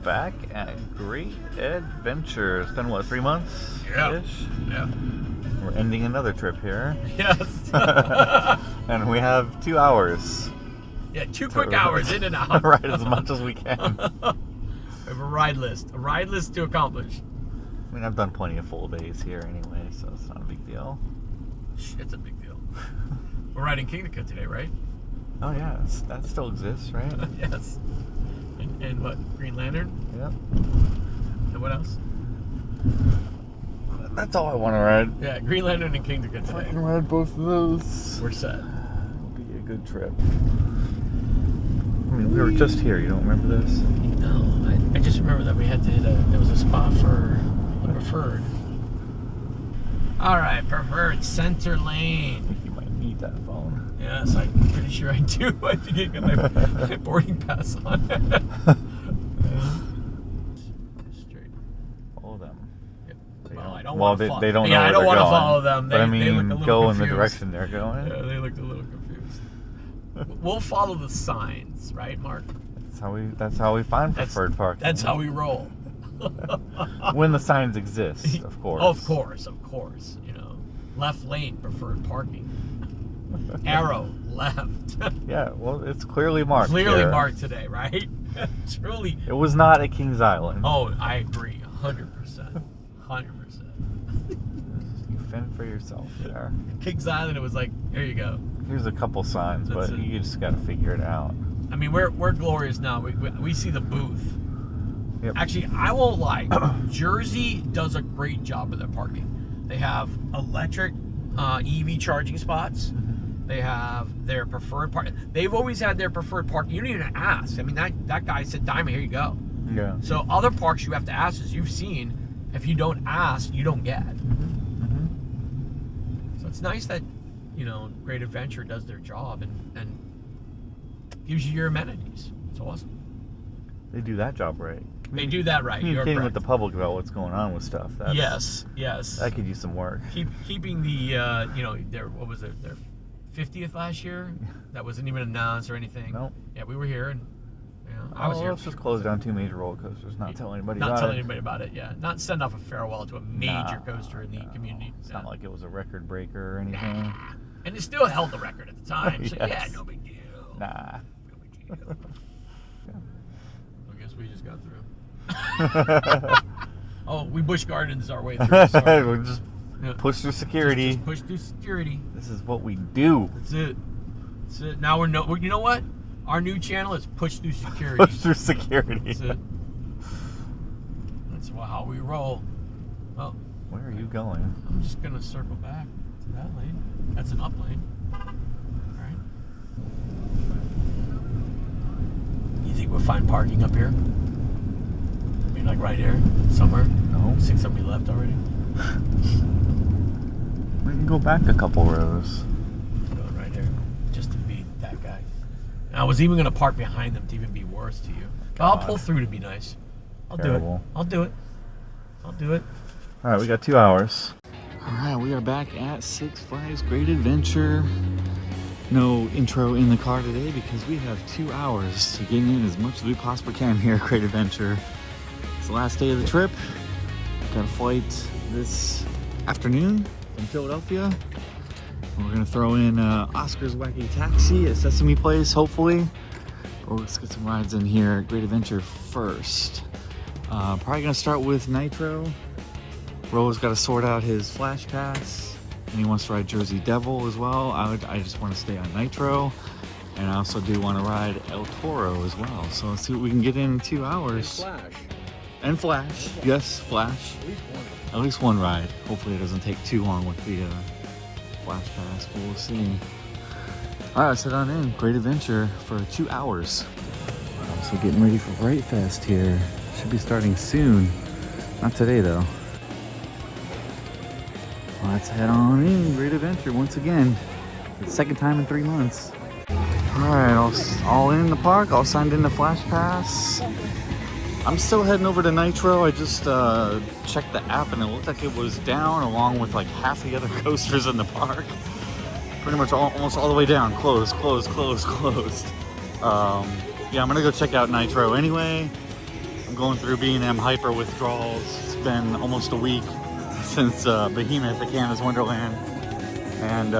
back at Great Adventure. It's been what, 3 months? Yeah. Yeah. We're ending another trip here. Yes. And we have 2 hours. Yeah, 2 quick hours in and out. Ride as much as we can. We have a ride list to accomplish. I mean, I've done plenty of full days here anyway, so it's not a big deal. It's a big deal. We're riding Kingdom today, right? Oh yeah, that still exists, right? Yes. And what? Green Lantern? Yep. And what else? That's all I want to ride. Yeah, Green Lantern and Kingdom today. I can ride both of those. We're set. It'll be a good trip. I mean, we were just here. You don't remember this? No, I just remember that we had to hit there was a spot for the preferred. All right, preferred center lane. You might need that phone. Yes, I'm pretty sure I do. I think I got my boarding pass on. Straight. Follow them. Yep. Well, I don't well, want to follow. They don't know yeah, I don't want to follow them. But I they mean, look a little go confused. in the direction they're going. Yeah, they looked a little confused. We'll follow the signs, right, Mark? That's how we find preferred parking. That's how we roll. When the signs exist, of course. Of course. You know, left lane preferred parking. Arrow left. Yeah, well, it's clearly marked. Clearly marked today, right? Truly. It was not at Kings Island. Oh, I agree, 100%. 100%. You fend for yourself there. Kings Island, it was like, here you go. Here's a couple signs, but you just got to figure it out. I mean, we're glorious now. We see the booth. Yep. Actually, I won't lie. Jersey does a great job of their parking. They have electric EV charging spots. They have their preferred parking. They've always had their preferred parking. You don't even ask. I mean, that guy said, "Diamond, here you go." Yeah. So other parks you have to ask, as you've seen. If you don't ask, you don't get. So it's nice that, you know, Great Adventure does their job and gives you your amenities. It's awesome. They do that job right. They do that right. Communicating with the public about what's going on with stuff. Yes. That could use some work. Keeping the, you know, their 50th last year? That wasn't even announced or anything. Nope. Yeah, we were here and, you know, I was here. Let's just close down 2 major roller coasters. Not tell anybody about it. Not tell anybody about it, yeah. Not send off a farewell to a major coaster in the community. It's not like it was a record breaker or anything. Nah. And it still held the record at the time. So, Yes. yeah, no big deal. Nah. No big deal. I guess we just got through. Oh, we Busch Gardens our way through. Sorry. We'll just push through security. Just push through security. This is what we do. That's it. Now you know what? Our new channel is Push Through Security. Push through security. That's it. That's how we roll. Well, where are you going? I'm just gonna circle back to that lane. That's an up lane. All right. You think we'll find parking up here? I mean, like right here, somewhere. No. See somebody left already. We can go back a couple rows. Going right here, just to beat that guy. And I was even gonna park behind them to even be worse to you. But I'll pull through to be nice. I'll do it. I'll do it. All right, we got 2 hours. All right, we are back at Six Flags Great Adventure. No intro in the car today because we have 2 hours to get in as much as we possibly can here at Great Adventure. It's the last day of the trip. Got a flight this afternoon from Philadelphia. And we're gonna throw in Oscar's Wacky Taxi at Sesame Place, hopefully. Or let's get some rides in here at Great Adventure first. Probably gonna start with Nitro. Ro's got to sort out his Flash Pass, and he wants to ride Jerseydevil as well. I just want to stay on Nitro, and I also do want to ride eltoro as well. So let's see what we can get in 2 hours. And Flash. Yes, Flash. At least one ride. Hopefully it doesn't take too long with the Flash Pass, but we'll see. All right, let's head on in. Great Adventure for 2 hours. So getting ready for Fright Fest here. Should be starting soon. Not today though. Let's head on in. Great Adventure once again. For the second time in 3 months. Alright, all in the park. All signed in the Flash Pass. I'm still heading over to Nitro. I just checked the app and it looked like it was down along with like half the other coasters in the park. Pretty much almost all the way down. Closed. Yeah, I'm gonna go check out Nitro anyway. I'm going through B&M hyper withdrawals. It's been almost a week since Behemoth at Canada's Wonderland. And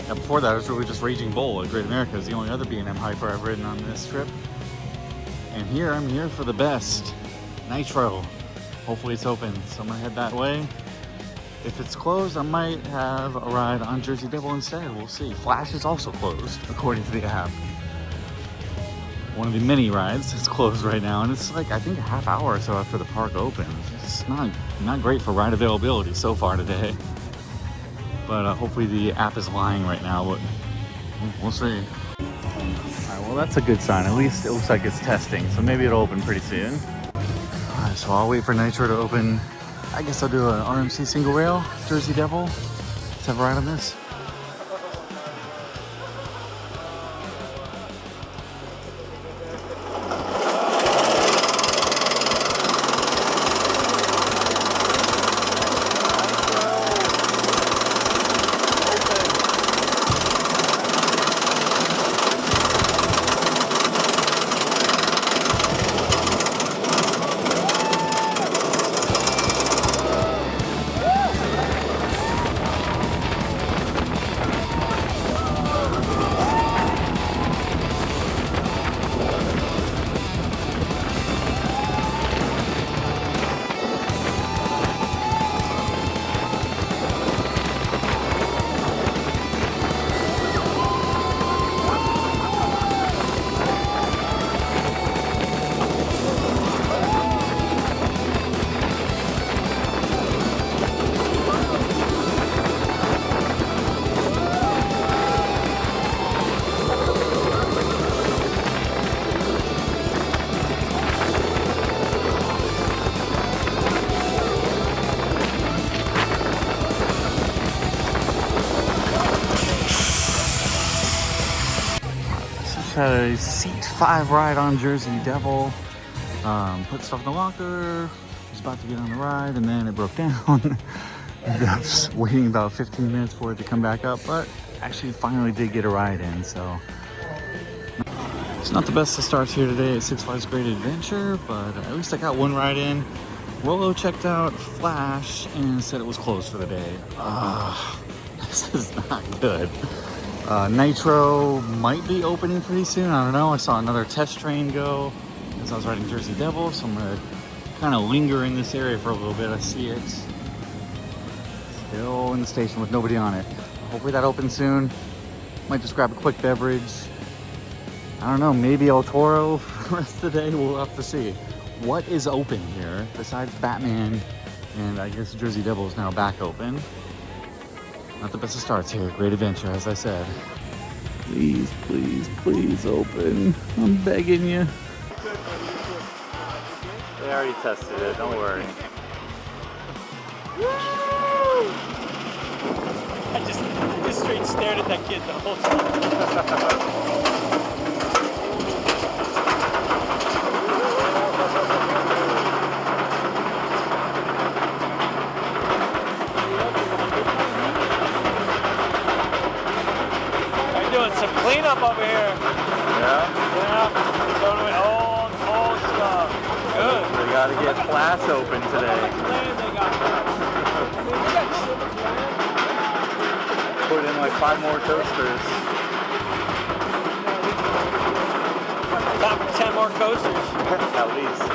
before that, it was really just Raging Bull at Great America. It's the only other B&M hyper I've ridden on this trip. And here, I'm here for the best. Nitro. Hopefully it's open, so I'm gonna head that way. If it's closed, I might have a ride on Jersey Devil instead. We'll see. Flash is also closed, according to the app. One of the mini rides is closed right now, and it's like, I think a half hour or so after the park opens. It's not great for ride availability so far today. But hopefully the app is lying right now, but we'll see. All right, well, that's a good sign. At least it looks like it's testing, so maybe it'll open pretty soon. All right, so I'll wait for Nitro to open. I guess I'll do an RMC single rail, Jersey Devil. Let's have a ride on this. Had a seat 5 ride on Jersey Devil. Put stuff in the locker. Was about to get on the ride, and then it broke down. Ended up waiting about 15 minutes for it to come back up, but actually finally did get a ride in. So it's not the best of starts here today at Six Flags Great Adventure, but at least I got one ride in. Rolo checked out Flash and said it was closed for the day. This is not good. Nitro might be opening pretty soon. I don't know. I saw another test train go as I was riding Jersey Devil, so I'm gonna kind of linger in this area for a little bit. I see it still in the station with nobody on it. Hopefully that opens soon. Might just grab a quick beverage. I don't know, maybe Eltoro for the rest of the day. We'll have to see. What is open here besides Batman, and I guess Jersey Devil is now back open. Not the best of starts here. Great Adventure, as I said. Please, please, please open. I'm begging you. They already tested it. Don't worry. I just straight stared at that kid the whole time. Some cleanup over here. Yeah? Yeah. Throwing away old stuff. Good. We gotta get Flash open today. Put in like 5 more toasters. Time for 10 more coasters. At least.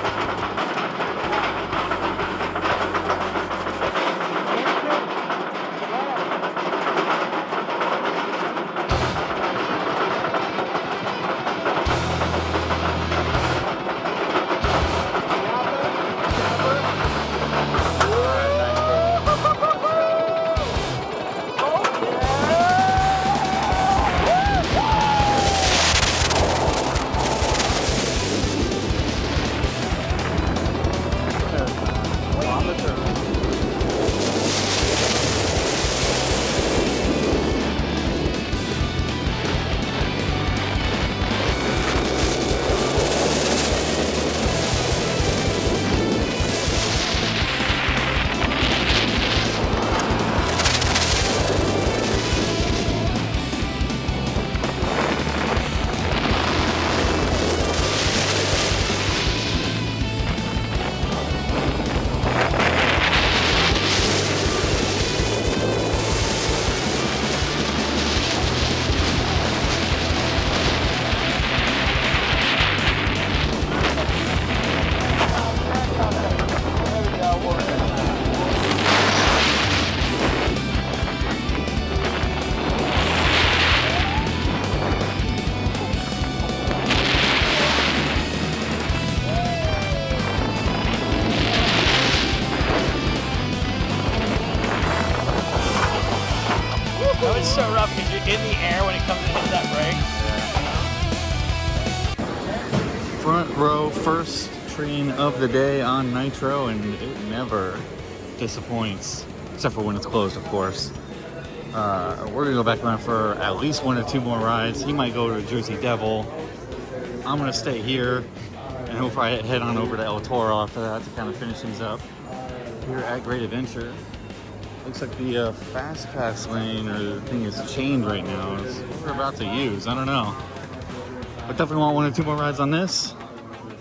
coming to hit that brake. Front row, first train of the day on Nitro, and it never disappoints, except for when it's closed, of course. We're gonna go back around for at least 1 or 2 more rides. He might go to Jersey-Devil. I'm gonna stay here, and we'll probably head on over to El Toro after that to kind of finish things up here at Great Adventure. Looks like the fast pass lane or the thing is chained right now. It's what we're about to use. I don't know, but definitely want 1 or 2 more rides on this.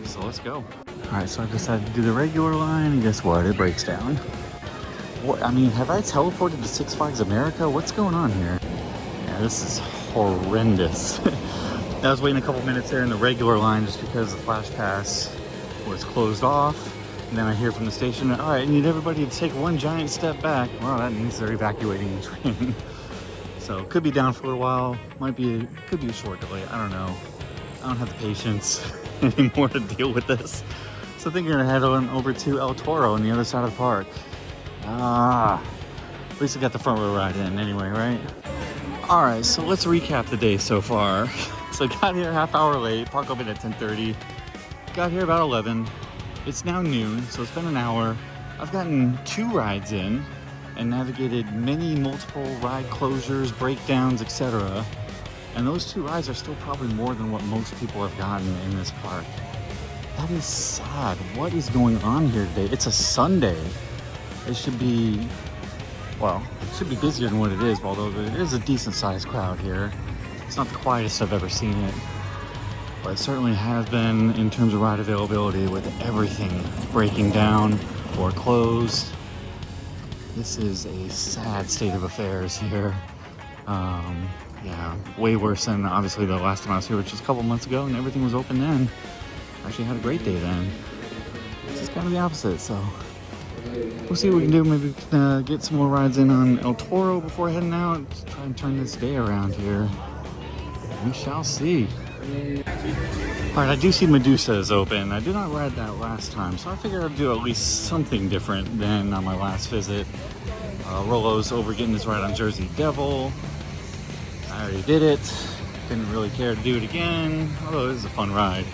So let's go. All right, so I decided to do the regular line, and guess what? It breaks down. What, I mean, have I teleported to Six Flags America? What's going on here? Yeah, this is horrendous. I was waiting a couple minutes there in the regular line just because the flash pass was closed off. And then I hear from the station, all right, I need everybody to take 1 giant step back. Well, that means they're evacuating the train. So it could be down for a while. Could be a short delay. I don't know. I don't have the patience anymore to deal with this. So I think you're gonna head on over to El Toro on the other side of the park. At least I got the front row ride in anyway, right? All right, so let's recap the day so far. So I got here half hour late, park opened at 10:30. Got here about 11. It's now noon, so it's been an hour. I've gotten 2 rides in and navigated many multiple ride closures, breakdowns, etc. And those 2 rides are still probably more than what most people have gotten in this park. That is sad. What is going on here today? It's a Sunday. It should be, well, it should be busier than what it is, although there is a decent sized crowd here. It's not the quietest I've ever seen it, but it certainly has been in terms of ride availability with everything breaking down or closed. This is a sad state of affairs here. Yeah, way worse than obviously the last time I was here, which was a couple months ago, and everything was open then. Actually had a great day then. This is kind of the opposite, so we'll see what we can do. Maybe we can get some more rides in on El Toro before heading out. Just try and turn this day around here. We shall see. All right, I do see Medusa is open. I did not ride that last time, so I figured I'd do at least something different than on my last visit. Rolo's over getting this ride on Jersey-Devil. I already did it. Didn't really care to do it again, although it is a fun ride.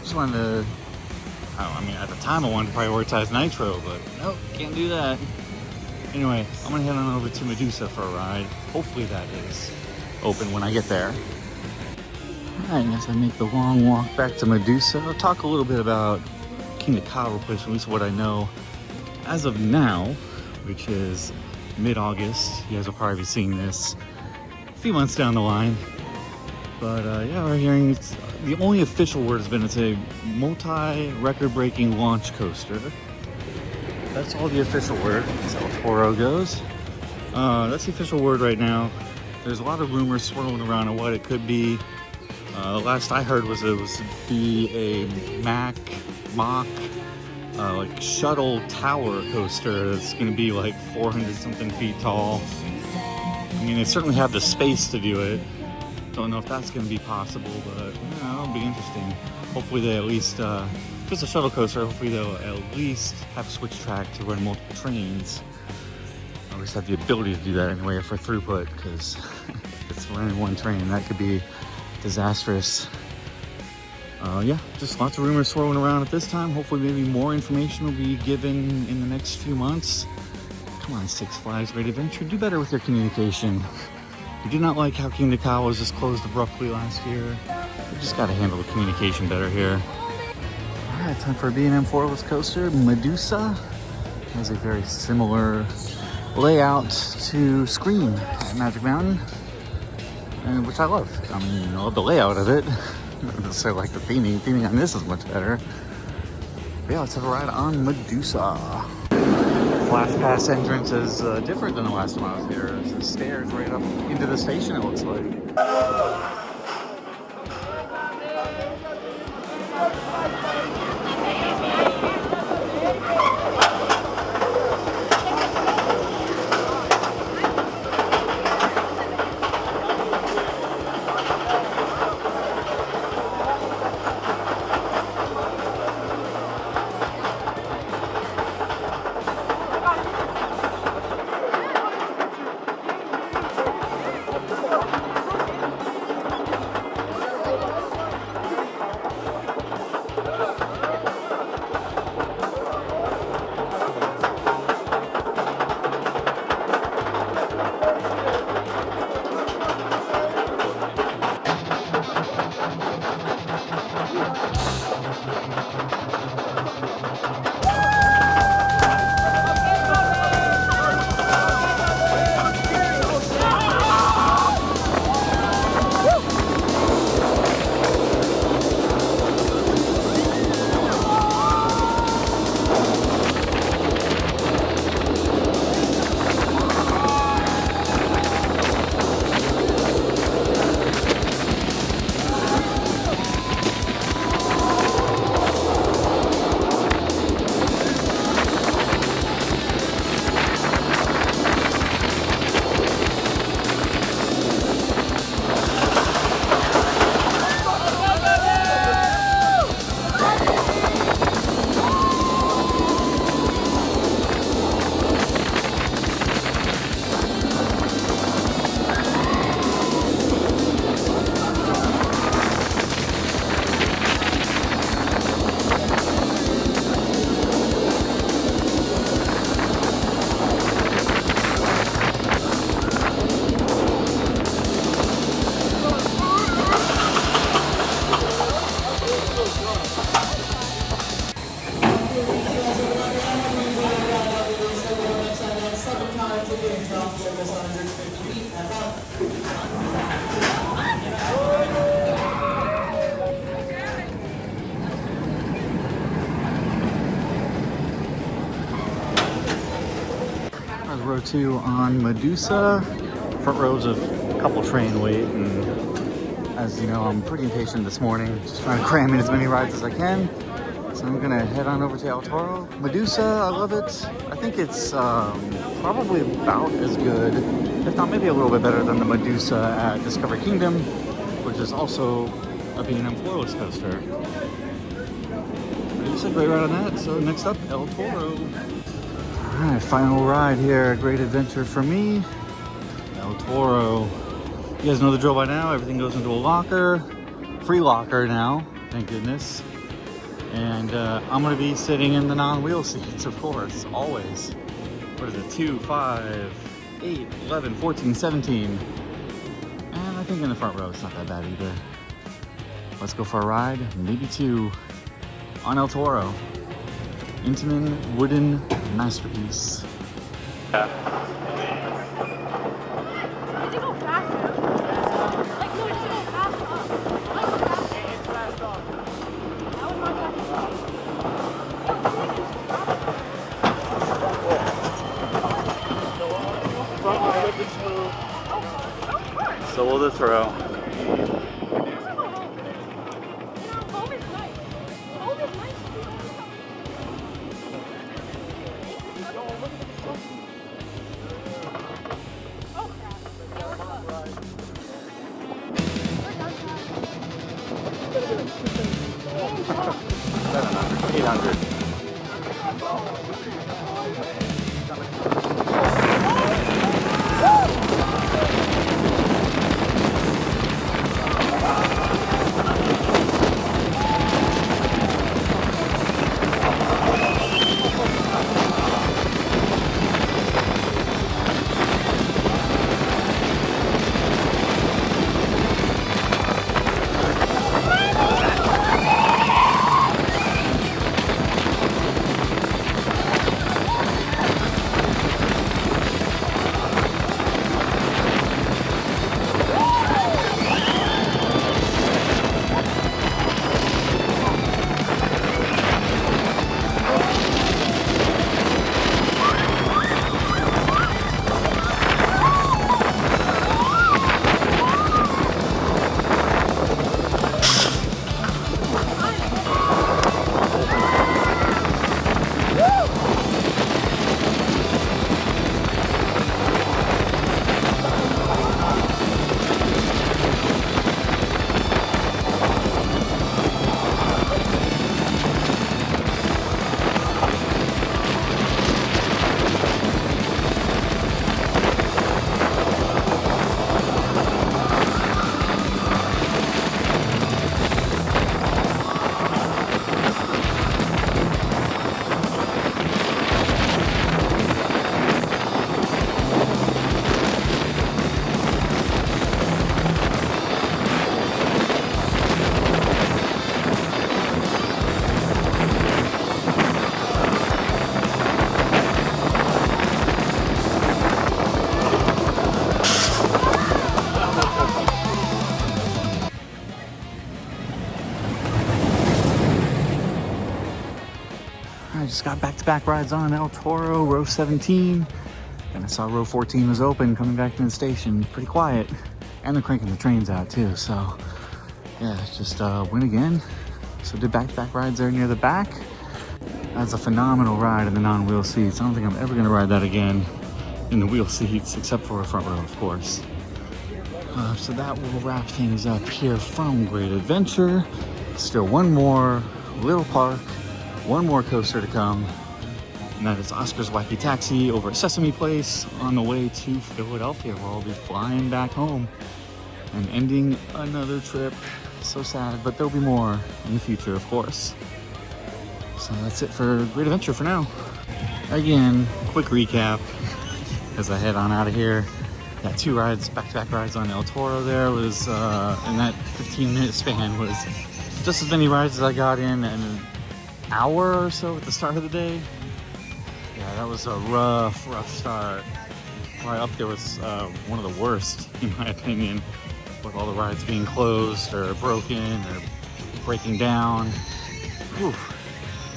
Just wanted to, I mean, at the time I wanted to prioritize Nitro, but nope, can't do that. Anyway, I'm gonna head on over to Medusa for a ride. Hopefully that is open when I get there. All right, as I make the long walk back to Medusa, I'll talk a little bit about King Ka real quick, at least what I know. As of now, which is mid-August, you guys will probably be seeing this a few months down the line. But yeah, we're hearing the only official word has been it's a multi-record-breaking launch coaster. That's all the official word, as El Toro goes. That's the official word right now. There's a lot of rumors swirling around on what it could be. The last I heard was it was be a mock like shuttle tower coaster that's going to be like 400 something feet tall. I mean, they certainly have the space to do it. Don't know if that's going to be possible, but you know, it'll be interesting. Hopefully they at least, if it's a shuttle coaster, hopefully they'll at least have a switch track to run multiple trains. Or at least have the ability to do that anyway for throughput, because if it's running one train, that could be disastrous. Yeah, just lots of rumors swirling around at this time. Hopefully maybe more information will be given in the next few months. Come on, Six Flags Great Adventure, do better with your communication. We did not like how King Ka was just closed abruptly last year. We just got to handle the communication better here. All right, time for a B&M Forwardless coaster. Medusa has a very similar layout to Scream at Magic Mountain, which I love. I mean, I love the layout of it. I don't necessarily like the theming. Theming on this is much better. But yeah, let's have a ride on Medusa. Flash pass entrance is different than the last time I was here. There's stairs right up into the station, it looks like. Row 2 on Medusa. Front row's a couple train wait, and as you know, I'm pretty impatient this morning, just trying to cram in as many rides as I can. So I'm gonna head on over to El Toro. Medusa, I love it. I think it's probably about as good, if not maybe a little bit better than the Medusa at Discovery Kingdom, which is also a B&M floorless coaster. Medusa, great ride on that. So next up, El Toro. Alright, final ride here. Great adventure for me. El Toro. You guys know the drill by now. Everything goes into a locker. Free locker now, thank goodness. And I'm going to be sitting in the non-wheel seats, of course, always. What is it? 2, 5, 8, 11, 14, 17. And I think in the front row it's not that bad either. Let's go for a ride, maybe 2, on El Toro. Intamin wooden masterpiece. Did you go faster? Like, no, did you go fast up? Like, it's fast up. That was not fast. So will the throw. Home is nice. Home is nice. Oh, crap. 800. I just got back-to-back rides on El Toro, row 17. And I saw row 14 was open coming back to the station. Pretty quiet. And they're cranking the trains out too. So yeah, just went again. So did back-to-back rides there near the back. That's a phenomenal ride in the non-wheel seats. I don't think I'm ever gonna ride that again in the wheel seats, except for a front row, of course. So that will wrap things up here from Great Adventure. Still one more little park, one more coaster to come, and that is Oscar's Wacky Taxi over at Sesame Place on the way to Philadelphia, where I'll be flying back home and ending another trip. So sad, but there'll be more in the future, of course. So that's it for Great Adventure for now. Again, quick recap as I head on out of here. Got 2 rides, back-to-back rides on El Toro there. Was in that 15-minute span was just as many rides as I got in an hour or so at the start of the day. Yeah, that was a rough start. Right up there was one of the worst, in my opinion, with all the rides being closed or broken or breaking down. Whew.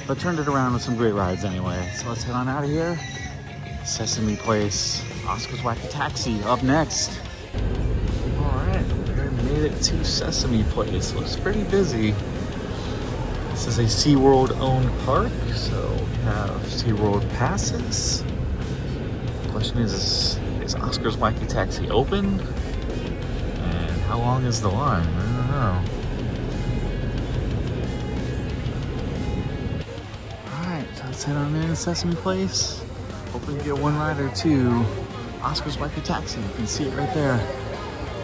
But turned it around with some great rides anyway. So let's head on out of here. Sesame Place, Oscar's Wacky Taxi up next. All right, we made it to Sesame Place. Looks pretty busy. This is a SeaWorld owned park, so we have SeaWorld passes. The question is Oscar's Wacky Taxi open? And how long is the line? I don't know. All right, so let's head on in to Sesame Place. Hopefully we get one ride or two. Oscar's Wacky Taxi, you can see it right there.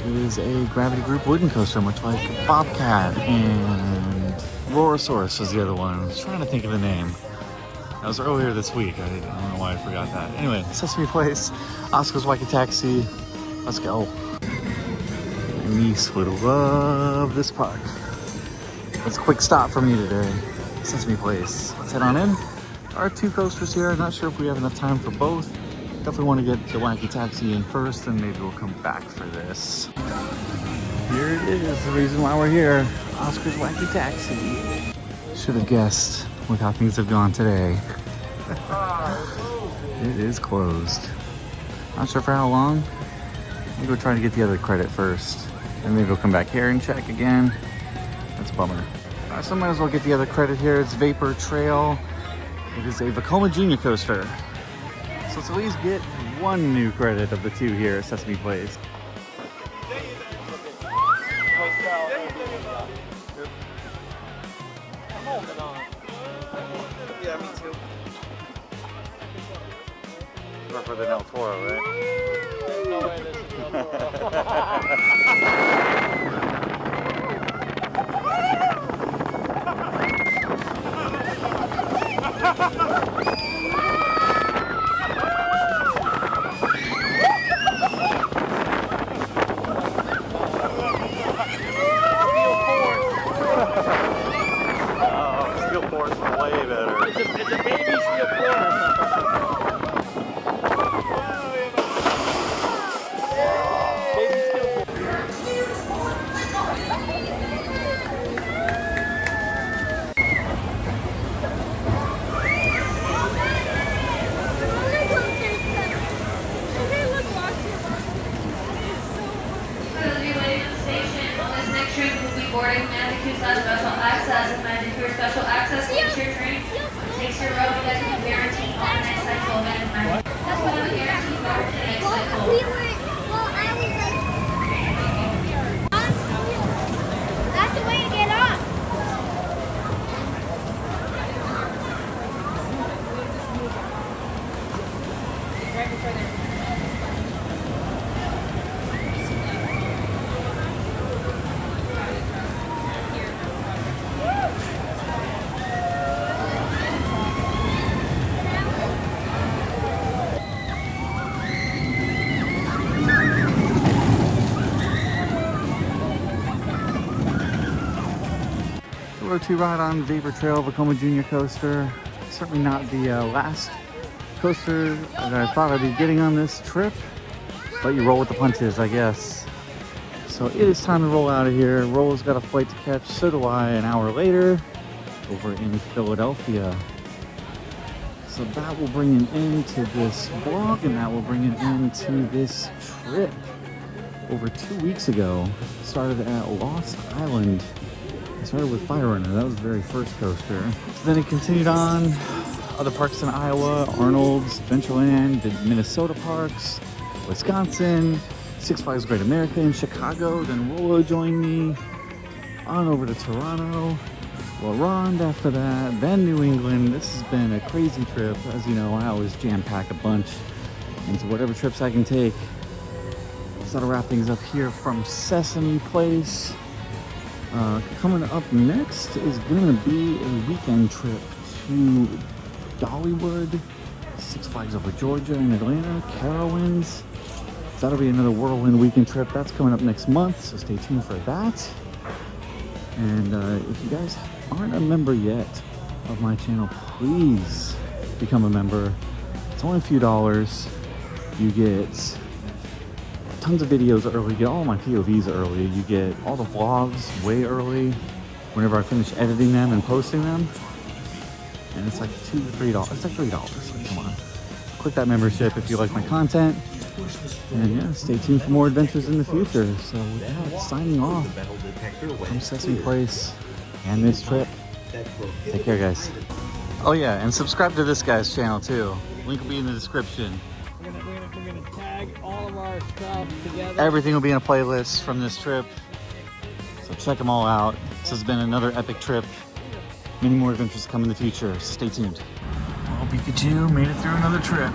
It is a gravity group wooden coaster, much like Bobcat, and Rollercoaster was the other one. I was trying to think of the name. That was earlier this week. I don't know why I forgot that. Anyway, Sesame Place, Oscar's Wacky Taxi. Let's go. My niece would love this park. It's a quick stop for me today. Sesame Place. Let's head on in. There are 2 coasters here. I'm not sure if we have enough time for both. Definitely want to get the Wacky Taxi in first, and maybe we'll come back for this. Here it is, the reason why we're here. Oscar's Wacky Taxi. Should have guessed with how things have gone today. It is closed. Not sure for how long. Maybe we'll try to get the other credit first. And maybe we'll come back here and check again. That's a bummer. So I might as well get the other credit here. It's Vapor Trail. It is a Vekoma Junior coaster. So let's at least get 1 new credit of the 2 here at Sesame Place. I'm holding on. Yeah, me too. Rougher than El Toro, right? There's no way this is El Toro. Steel Force is way better. It's a baby steel floor. Baby steel floor. Boarding Magic special access and Magic Tour special access wheelchair train. Takes your road, you guys can guarantee on the next cycle and Magic. That's what I would guarantee for the next cycle. That's the way to get on. Right before there. Row 2 ride on Vapor Trail, Vekoma Junior coaster. Certainly not the last coaster that I thought I'd be getting on this trip, but you roll with the punches, I guess. So it is time to roll out of here. Roll's got a flight to catch, so do I, an hour later over in Philadelphia. So that will bring an end to this vlog, and that will bring an end to this trip. Over 2 weeks ago, started at Lost Island. I started with Fire Runner, that was the very first coaster. Then it continued on, other parks in Iowa, Arnold's, Adventureland, did Minnesota parks, Wisconsin, Six Flags Great America in Chicago, then Rolo joined me, on over to Toronto, La Ronde after that, then New England. This has been a crazy trip. As you know, I always jam-pack a bunch into whatever trips I can take. So to wrap things up here from Sesame Place. Coming up next is gonna be a weekend trip to Dollywood, Six Flags Over Georgia in Atlanta, Carowinds. So that'll be another whirlwind weekend trip. That's coming up next month, so stay tuned for that. And if you guys aren't a member yet of my channel, please become a member. It's only a few dollars. You get tons of videos early, you get all my POVs early, you get all the vlogs way early whenever I finish editing them and posting them. And it's like $2 to $3. It's like $3. Like, come on. Click that membership if you like my content. And yeah, stay tuned for more adventures in the future. So with that, signing off from Sesame Place and this trip. Take care, guys. Oh yeah, and subscribe to this guy's channel too. Link will be in the description. We're gonna tag all of our stuff together. Everything will be in a playlist from this trip. So check them all out. This has been another epic trip. Many more adventures come in the future. Stay tuned. Well, Pikachu made it through another trip.